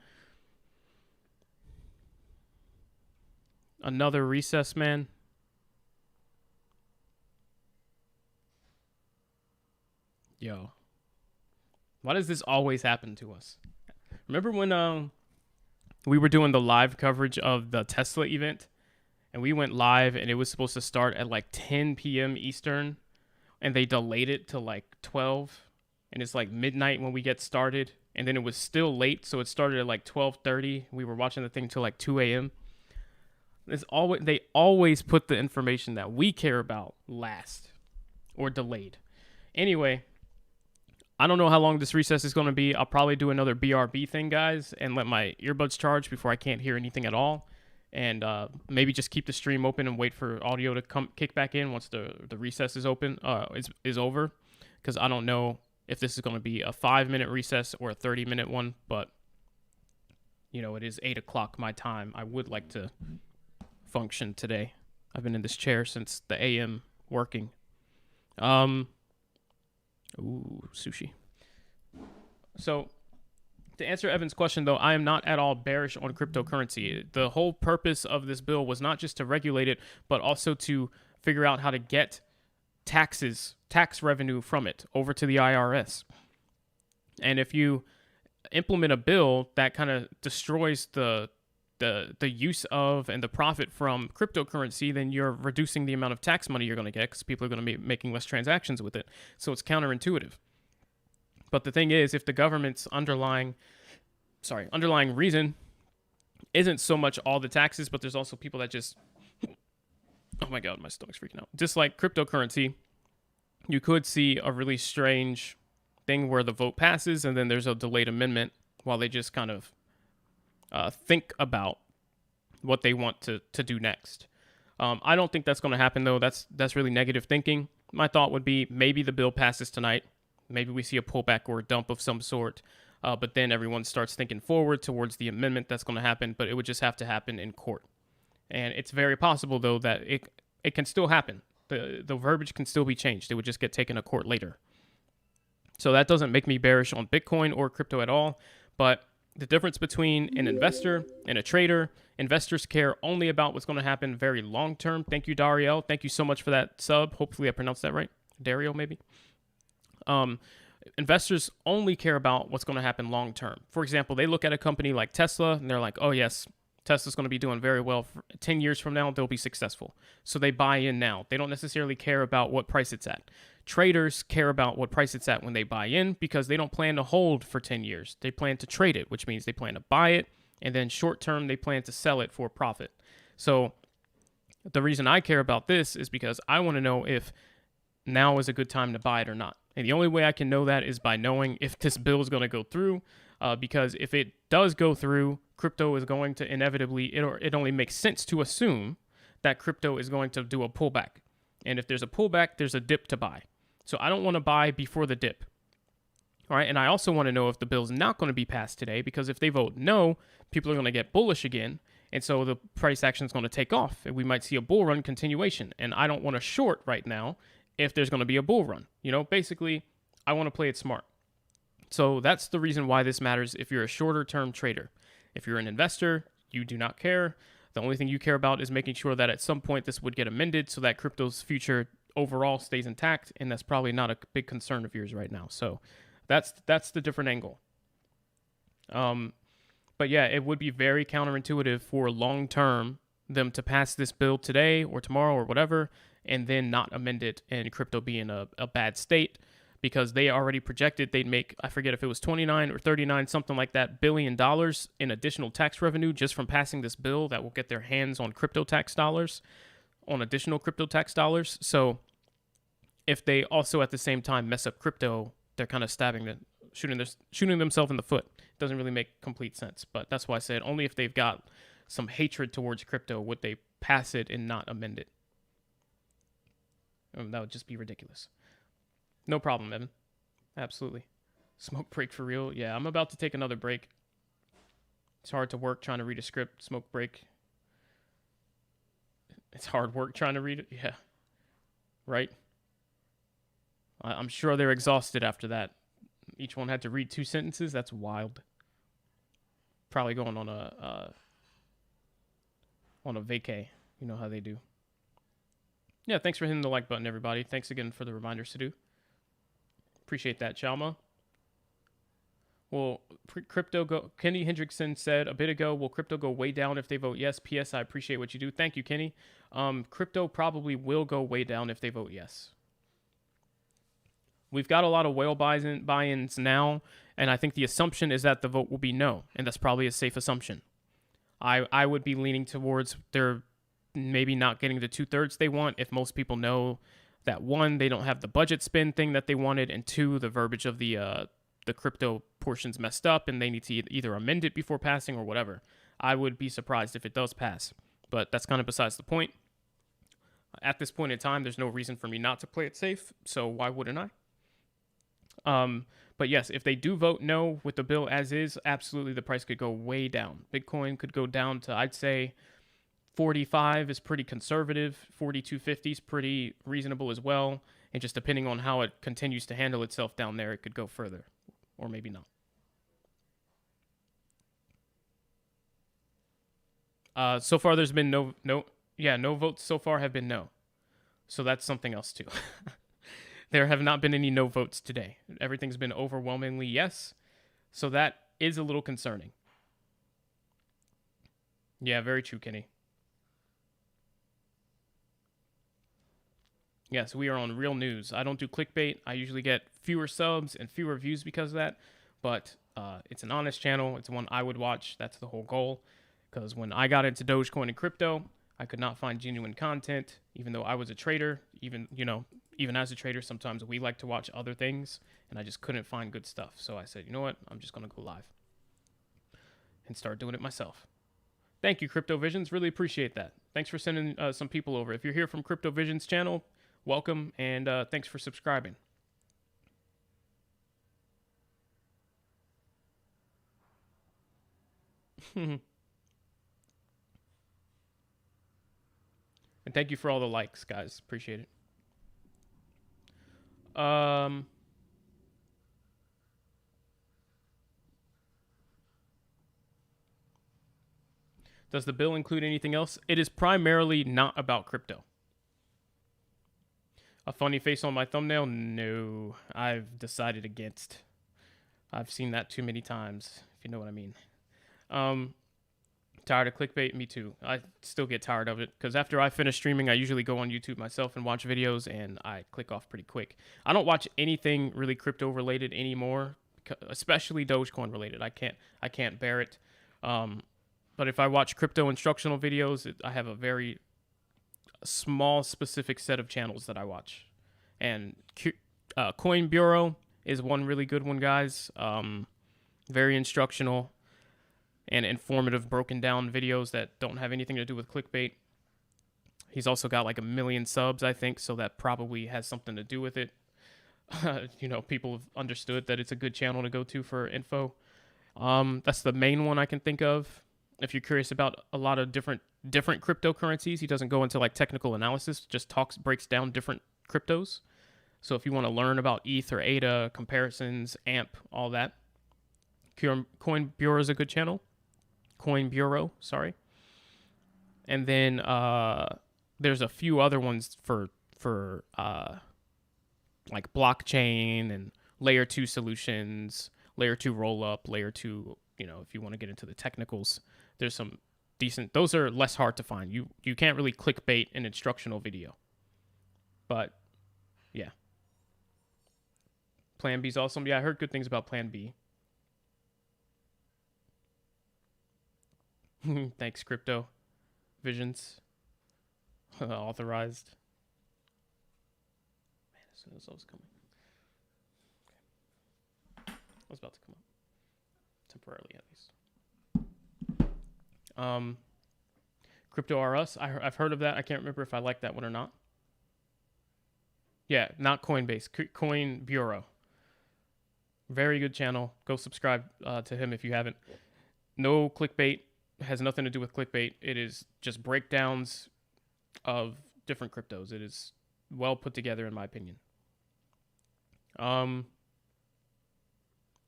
S4: Another recess, man. Yo. Why does this always happen to us? Remember when we were doing the live coverage of the Tesla event, and we went live and it was supposed to start at like 10 p.m. Eastern, and they delayed it to like 12, and it's like midnight when we get started, and then it was still late, so it started at like 12:30. We were watching the thing till like 2 a.m. They always put the information that we care about last or delayed. Anyway, I don't know how long this recess is going to be. I'll probably do another BRB thing, guys, and let my earbuds charge before I can't hear anything at all. And maybe just keep the stream open and wait for audio to kick back in once the recess is open, is over. Because I don't know if this is going to be a 5-minute recess or a 30-minute one. But, it is 8 o'clock my time. I would like to function today. I've been in this chair since the AM working. Ooh, sushi. So, to answer Evan's question, though, I am not at all bearish on cryptocurrency. The whole purpose of this bill was not just to regulate it, but also to figure out how to get tax revenue from it over to the IRS. And if you implement a bill that kind of destroys the use of and the profit from cryptocurrency, then you're reducing the amount of tax money you're going to get because people are going to be making less transactions with it. So it's counterintuitive. But the thing is, if the government's underlying reason isn't so much all the taxes, but there's also people that just, oh my God, my stomach's freaking out. Just like cryptocurrency, you could see a really strange thing where the vote passes and then there's a delayed amendment while they just kind of think about what they want to do next. I don't think that's going to happen, though. That's really negative thinking. My thought would be maybe the bill passes tonight. Maybe we see a pullback or a dump of some sort. But then everyone starts thinking forward towards the amendment that's going to happen. But it would just have to happen in court. And it's very possible, though, that it can still happen. The verbiage can still be changed. It would just get taken to court later. So that doesn't make me bearish on Bitcoin or crypto at all. But the difference between an investor and a trader, investors care only about what's going to happen very long term. Thank you, Dariel. Thank you so much for that sub. Hopefully I pronounced that right. Dario, maybe. Investors only care about what's going to happen long term. For example, they look at a company like Tesla and they're like, oh, yes, Tesla's going to be doing very well. For 10 years from now, they'll be successful. So they buy in now. They don't necessarily care about what price it's at. Traders care about what price it's at when they buy in because they don't plan to hold for 10 years. They plan to trade it, which means they plan to buy it, and then short term, they plan to sell it for profit. So the reason I care about this is because I want to know if now is a good time to buy it or not. And the only way I can know that is by knowing if this bill is going to go through, because if it does go through, crypto is going to inevitably, it only makes sense to assume that crypto is going to do a pullback. And if there's a pullback, there's a dip to buy. So I don't want to buy before the dip. All right. And I also want to know if the bill's not going to be passed today, because if they vote no, people are going to get bullish again. And so the price action is going to take off and we might see a bull run continuation. And I don't want to short right now if there's going to be a bull run. Basically, I want to play it smart. So that's the reason why this matters if you're a shorter term trader. If you're an investor, you do not care. The only thing you care about is making sure that at some point this would get amended so that crypto's future overall stays intact, and that's probably not a big concern of yours right now. So that's the different angle. But yeah, it would be very counterintuitive for long term them to pass this bill today or tomorrow or whatever, and then not amend it and crypto be in a bad state, because they already projected they'd make, I forget if it was 29 or 39, something like that, $billion in additional tax revenue just from passing this bill that will get their hands on crypto tax dollars, on additional crypto tax dollars. So if they also at the same time mess up crypto, they're kind of shooting themselves in the foot. It doesn't really make complete sense. But that's why I said only if they've got some hatred towards crypto would they pass it and not amend it. That would just be ridiculous. No problem, Evan. Absolutely. Smoke break for real. Yeah, I'm about to take another break. It's hard to work trying to read a script. Smoke break. It's hard work trying to read it. Yeah. Right? I'm sure they're exhausted after that. Each one had to read 2 sentences. That's wild. Probably going on a vacay. You know how they do. Yeah, thanks for hitting the like button, everybody. Thanks again for the reminders to do. Appreciate that, Chalma. Well, Kenny Hendrickson said a bit ago, will crypto go way down if they vote yes? P.S. I appreciate what you do. Thank you, Kenny. Crypto probably will go way down if they vote yes. We've got a lot of whale buy-ins now, and I think the assumption is that the vote will be no, and that's probably a safe assumption. I would be leaning towards their maybe not getting the 2/3 they want if most people know that, one, they don't have the budget spend thing that they wanted, and two, the verbiage of the crypto portion's messed up and they need to either amend it before passing or whatever. I would be surprised if it does pass, but that's kind of besides the point. At this point in time, there's no reason for me not to play it safe, so why wouldn't I? But yes, if they do vote no with the bill as is, absolutely the price could go way down. Bitcoin could go down to, I'd say, 45 is pretty conservative. 42.50 is pretty reasonable as well. And just depending on how it continues to handle itself down there, it could go further, or maybe not. So far, there's been no votes so far have been no. So that's something else too. There have not been any no votes today. Everything's been overwhelmingly yes. So that is a little concerning. Yeah, very true, Kenny. Yes, we are on real news. I don't do clickbait. I usually get fewer subs and fewer views because of that. But it's an honest channel. It's one I would watch. That's the whole goal. Because when I got into Dogecoin and crypto, I could not find genuine content, even though I was a trader. Even as a trader, sometimes we like to watch other things, and I just couldn't find good stuff. So I said, you know what? I'm just going to go live and start doing it myself. Thank you, Crypto Visions. Really appreciate that. Thanks for sending some people over. If you're here from Crypto Visions channel, welcome, and thanks for subscribing. And thank you for all the likes, guys. Appreciate it. Does the bill include anything else? It is primarily not about crypto. A funny face on my thumbnail? No, I've decided against. I've seen that too many times, if you know what I mean. Tired of clickbait? Me too. I still get tired of it because after I finish streaming, I usually go on YouTube myself and watch videos, and I click off pretty quick. I don't watch anything really crypto related anymore, especially Dogecoin related. I can't bear it. But if I watch crypto instructional videos, I have a very small specific set of channels that I watch, and Coin Bureau is one really good one, guys. Very instructional and informative, broken down videos that don't have anything to do with clickbait. He's also got like 1 million subs, I think, so that probably has something to do with it. People have understood that it's a good channel to go to for info. That's the main one I can think of. If you're curious about a lot of different cryptocurrencies, he doesn't go into like technical analysis, just breaks down different cryptos. So if you want to learn about ETH or ADA, comparisons, AMP, all that, Coin Bureau is a good channel. Coin Bureau, sorry. And then there's a few other ones for for like blockchain and layer 2 solutions, layer 2 roll up, layer 2, if you want to get into the technicals, there's some decent, those are less hard to find. You can't really clickbait an instructional video. But yeah. Plan B's awesome. Yeah, I heard good things about Plan B. Thanks, Crypto Visions. Authorized. Man, as soon as I was coming. Okay. I was about to come up. Temporarily, at least. Crypto R Us. I've heard of that. I can't remember if I like that one or not. Yeah, not Coinbase. Coin Bureau. Very good channel. Go subscribe to him if you haven't. No clickbait. Has nothing to do with clickbait. It is just breakdowns of different cryptos. It is well put together, in my opinion.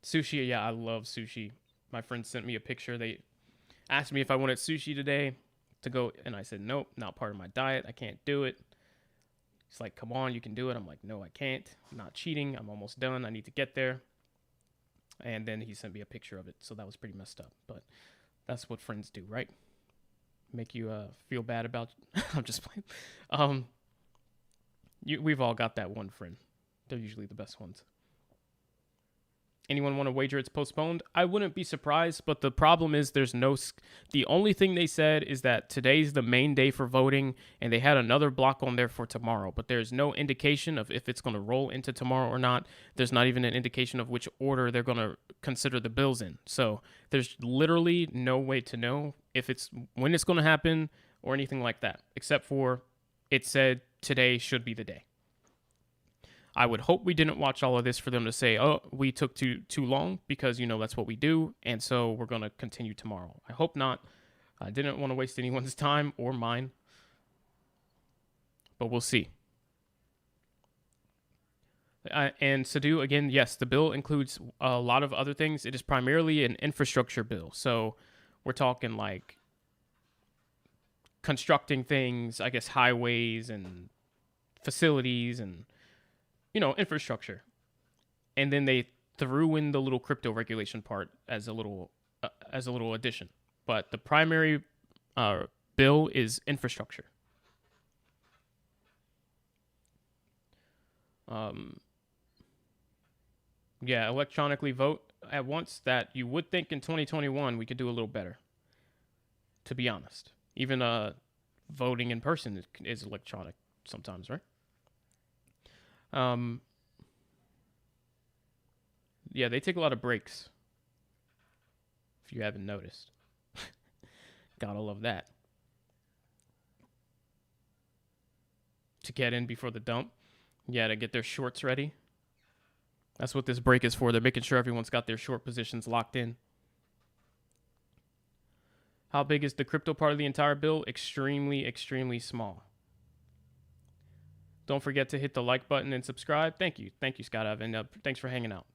S4: Sushi, yeah, I love sushi. My friend sent me a picture. They asked me if I wanted sushi today to go, and I said, nope, not part of my diet. I can't do it. He's like, come on, you can do it. I'm like, no, I can't. I'm not cheating. I'm almost done. I need to get there. And then he sent me a picture of it, so that was pretty messed up. But that's what friends do, right? Make you feel bad about... I'm just playing. We've all got that one friend. They're usually the best ones. Anyone want to wager it's postponed? I wouldn't be surprised, but the problem is there's no... The only thing they said is that today's the main day for voting, and they had another block on there for tomorrow, but there's no indication of if it's going to roll into tomorrow or not. There's not even an indication of which order they're going to consider the bills in. So there's literally no way to know if it's when it's going to happen or anything like that, except for it said today should be the day. I would hope we didn't watch all of this for them to say, oh, we took too long, because, that's what we do, and so we're going to continue tomorrow. I hope not. I didn't want to waste anyone's time or mine, but we'll see. And Sadhu, again, yes, the bill includes a lot of other things. It is primarily an infrastructure bill, so we're talking like constructing things, I guess highways and facilities and infrastructure. And then they threw in the little crypto regulation part as a little addition. But the primary bill is infrastructure. Yeah, electronically vote at once. That you would think in 2021 we could do a little better, to be honest. Even voting in person is electronic sometimes, right? Yeah, they take a lot of breaks, if you haven't noticed. Gotta love that. To get in before the dump. Yeah, to get their shorts ready. That's what this break is for. They're making sure everyone's got their short positions locked in. How big is the crypto part of the entire bill? Extremely, extremely small. Don't forget to hit the like button and subscribe. Thank you. Thank you, Scott Evan. Thanks for hanging out.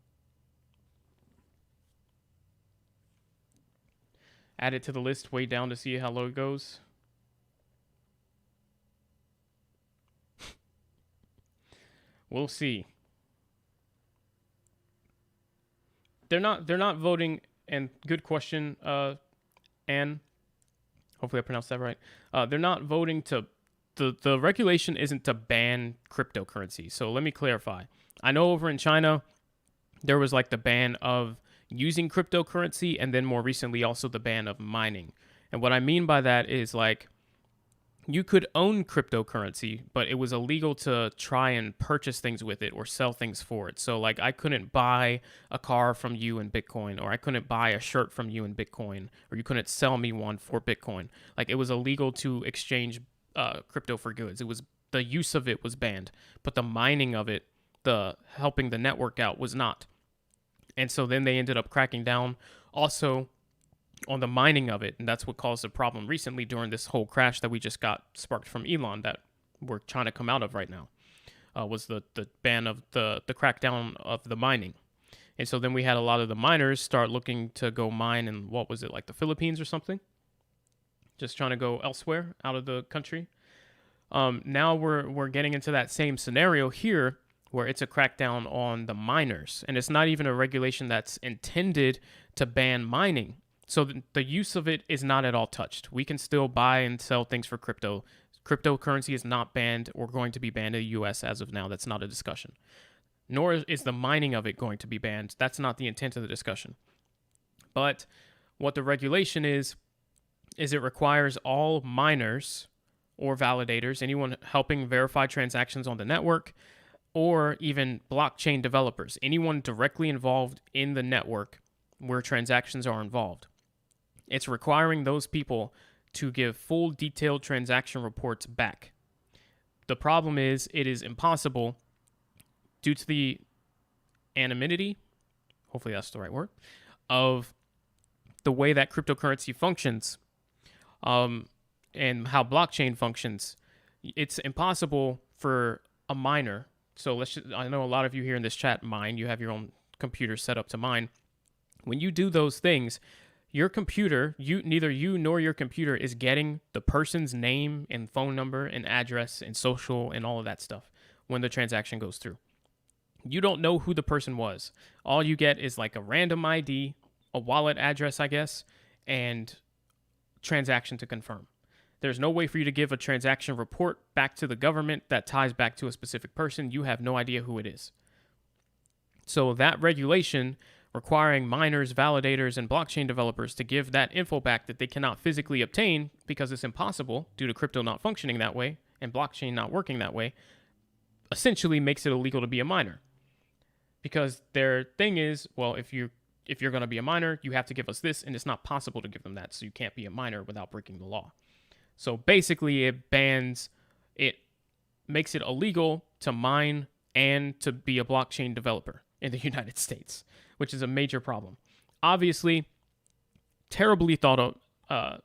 S4: Add it to the list way down to see how low it goes. We'll see. They're not voting, and good question, Anne. Hopefully I pronounced that right. They're not voting to... The regulation isn't to ban cryptocurrency. So let me clarify. I know over in China, there was like the ban of using cryptocurrency, and then more recently also the ban of mining. And what I mean by that is like you could own cryptocurrency, but it was illegal to try and purchase things with it or sell things for it. So like I couldn't buy a car from you in Bitcoin, or I couldn't buy a shirt from you in Bitcoin, or you couldn't sell me one for Bitcoin. Like it was illegal to exchange crypto for goods. It was, the use of it was banned, but the mining of it, the helping the network out, was not. And so then they ended up cracking down also on the mining of it, and that's what caused the problem recently during this whole crash that we just got sparked from Elon that we're trying to come out of right now, was the ban of the crackdown of the mining. And so then we had a lot of the miners start looking to go mine in, what was it, like the Philippines or something? Just trying to go elsewhere out of the country. Now we're getting into that same scenario here where it's a crackdown on the miners, and it's not even a regulation that's intended to ban mining. So the use of it is not at all touched. We can still buy and sell things for crypto. Cryptocurrency is not banned or going to be banned in the US as of now. That's not a discussion. Nor is the mining of it going to be banned. That's not the intent of the discussion. But what the regulation is it requires all miners or validators, anyone helping verify transactions on the network, or even blockchain developers, anyone directly involved in the network where transactions are involved. It's requiring those people to give full detailed transaction reports back. The problem is it is impossible due to the anonymity, hopefully that's the right word, of the way that cryptocurrency functions, and how blockchain functions. It's impossible for a miner. So I know a lot of you here in this chat mine. You have your own computer set up to mine. When you do those things, your computer, neither you nor your computer is getting the person's name and phone number and address and social and all of that stuff when the transaction goes through. You don't know who the person was. All you get is like a random ID, a wallet address, I guess, and transaction to confirm. There's no way for you to give a transaction report back to the government that ties back to a specific person. You have no idea who it is. So that regulation requiring miners, validators, and blockchain developers to give that info back that they cannot physically obtain because it's impossible due to crypto not functioning that way and blockchain not working that way, essentially makes it illegal to be a miner. Because their thing is, well, if you're going to be a miner, you have to give us this, and it's not possible to give them that, so you can't be a miner without breaking the law. So basically it makes it illegal to mine and to be a blockchain developer in the United States, which is a major problem. Obviously, terribly thought of.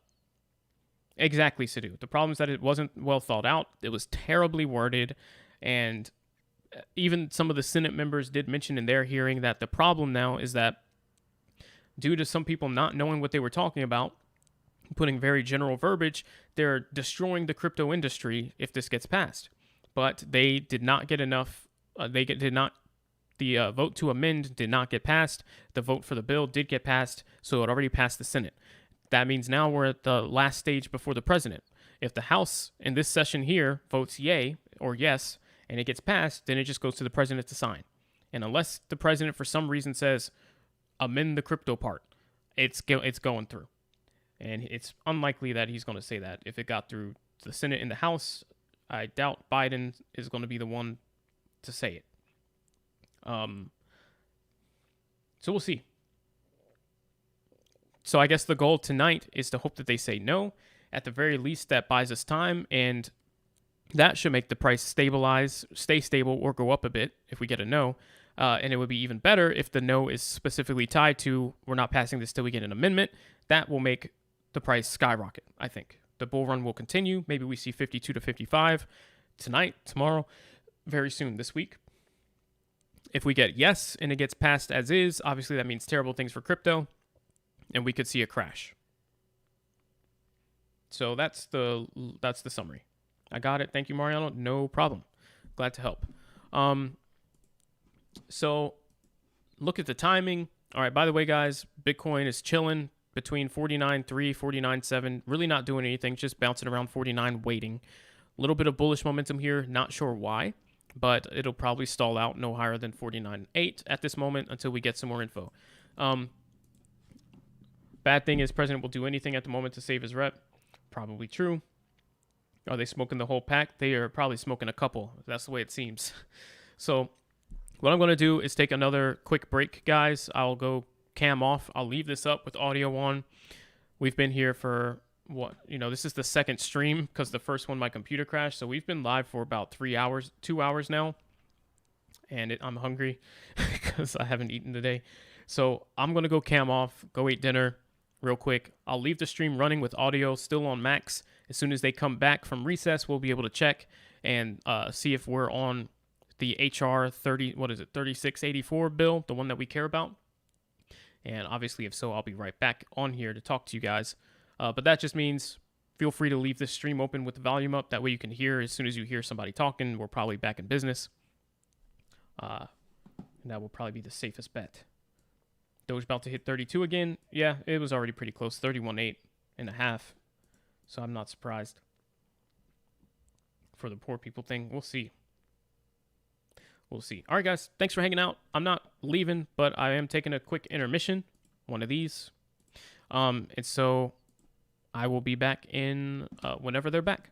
S4: Exactly, Sidhu. The problem is that it wasn't well thought out. It was terribly worded, and even some of the Senate members did mention in their hearing that the problem now is that due to some people not knowing what they were talking about, putting very general verbiage, they're destroying the crypto industry if this gets passed. But they did not get enough. The vote to amend did not get passed. The vote for the bill did get passed, so it already passed the Senate. That means now we're at the last stage before the president. If the House in this session here votes yay or yes, and it gets passed, then it just goes to the president to sign. And unless the president for some reason says, amend the crypto part, it's going through. And it's unlikely that he's going to say that. If it got through the Senate and the House, I doubt Biden is going to be the one to say it. So we'll see. So I guess the goal tonight is to hope that they say no. At the very least, that buys us time, and that should make the price stay stable, or go up a bit if we get a no. And it would be even better if the no is specifically tied to we're not passing this till we get an amendment. That will make the price skyrocket, I think. The bull run will continue. Maybe we see 52 to 55 tonight, tomorrow, very soon this week. If we get yes and it gets passed as is, obviously that means terrible things for crypto, and we could see a crash. So that's the summary. I got it. Thank you, Mariano. No problem. Glad to help. So look at the timing. All right, by the way, guys, Bitcoin is chilling between 49.3, 49.7, really not doing anything, just bouncing around 49, waiting. A little bit of bullish momentum here, not sure why, but it'll probably stall out no higher than 49.8 at this moment until we get some more info. Bad thing is president will do anything at the moment to save his rep. Probably true. Are they smoking the whole pack? They are probably smoking a couple. That's the way it seems. So what I'm going to do is take another quick break, guys. I'll go cam off. I'll leave this up with audio on. We've been here for this is the second stream because the first one, my computer crashed. So we've been live for about 2 hours now. And I'm hungry because I haven't eaten today. So I'm going to go cam off, go eat dinner real quick. I'll leave the stream running with audio still on max. As soon as they come back from recess, we'll be able to check and see if we're on the HR 3684 bill, the one that we care about. And obviously, if so, I'll be right back on here to talk to you guys. But that just means feel free to leave this stream open with the volume up. That way you can hear as soon as you hear somebody talking. We're probably back in business. And that will probably be the safest bet. Doge about to hit 32 again. Yeah, it was already pretty close, 31.8 and a half. So I'm not surprised for the poor people thing. We'll see. We'll see. All right, guys, thanks for hanging out. I'm not leaving, but I am taking a quick intermission, one of these. And so I will be back in whenever they're back.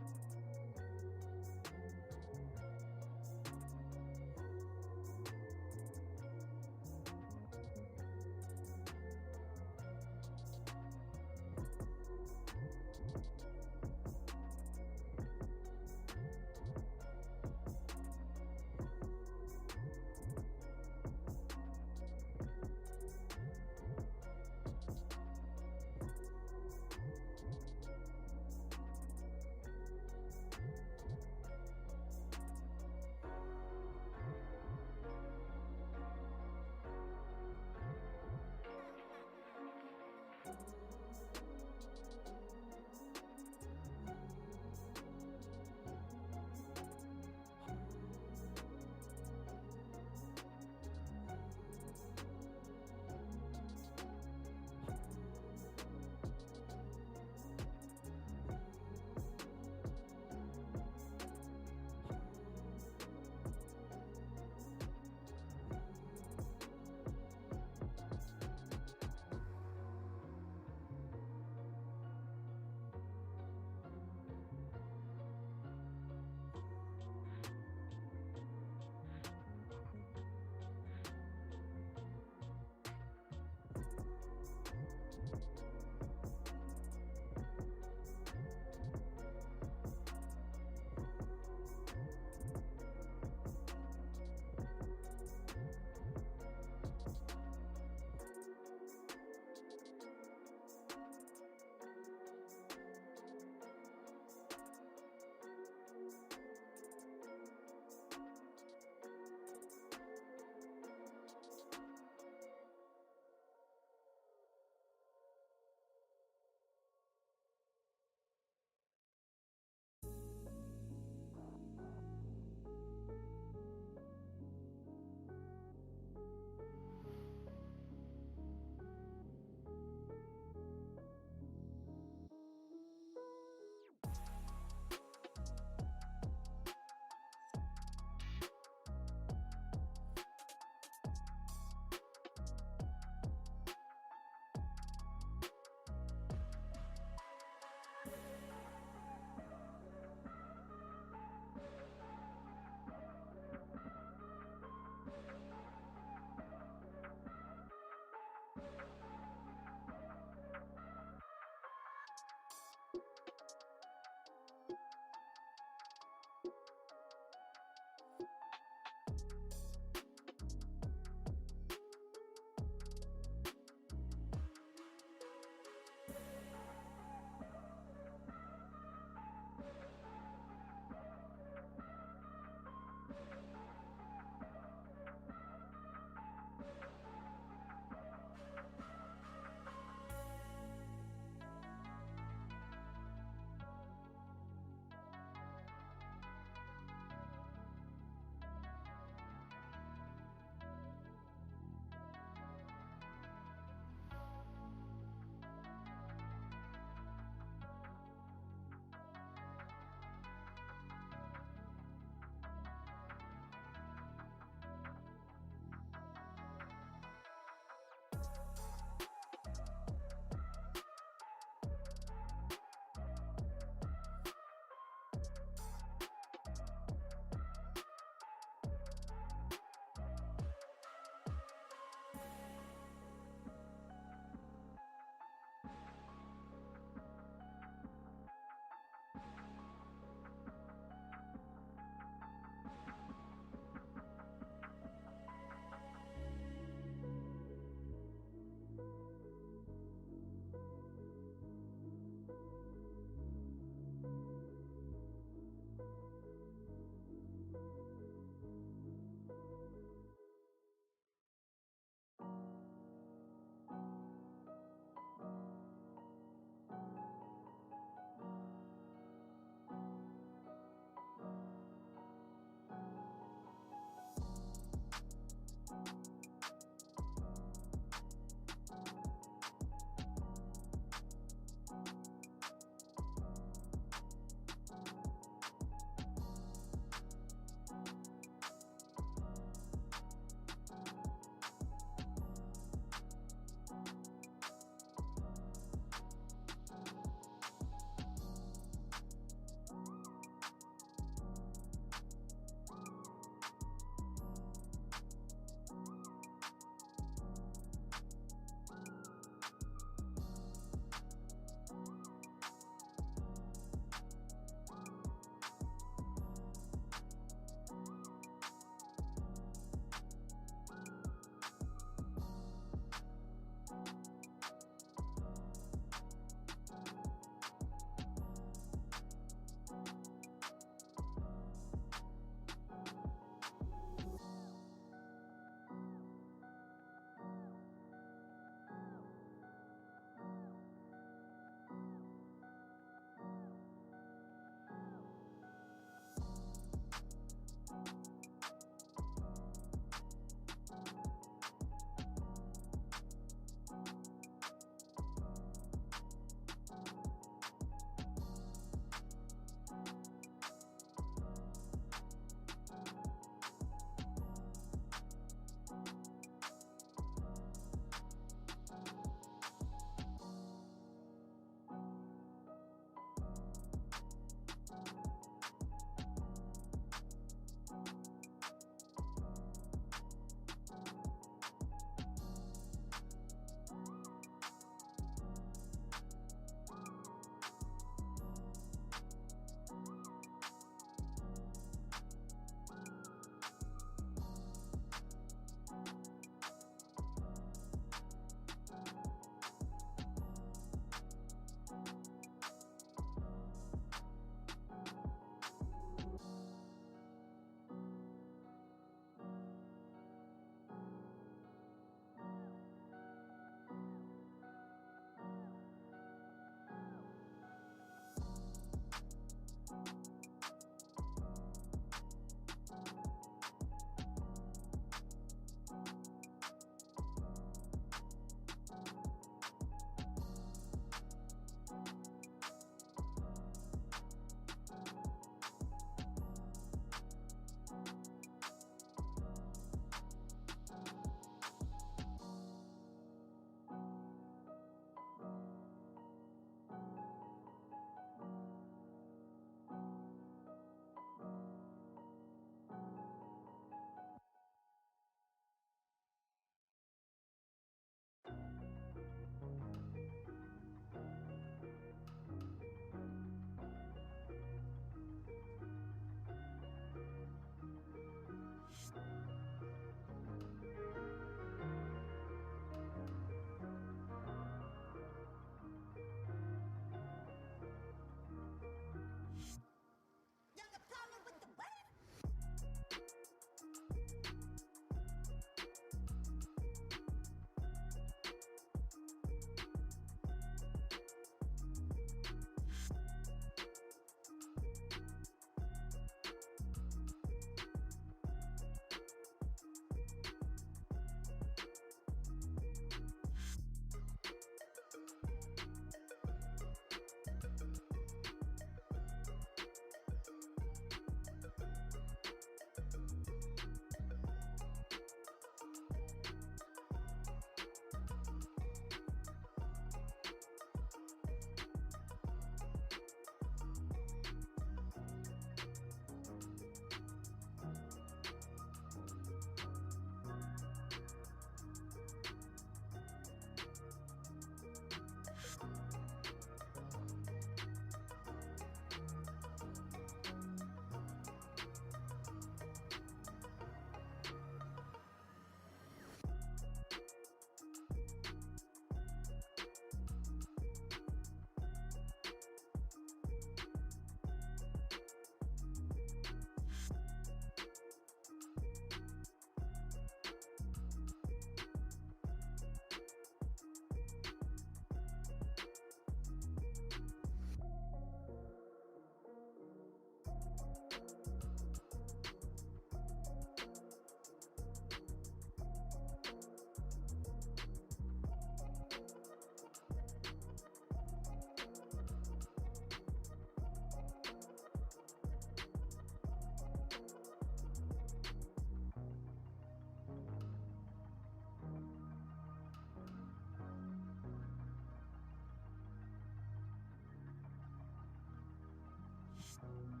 S16: next.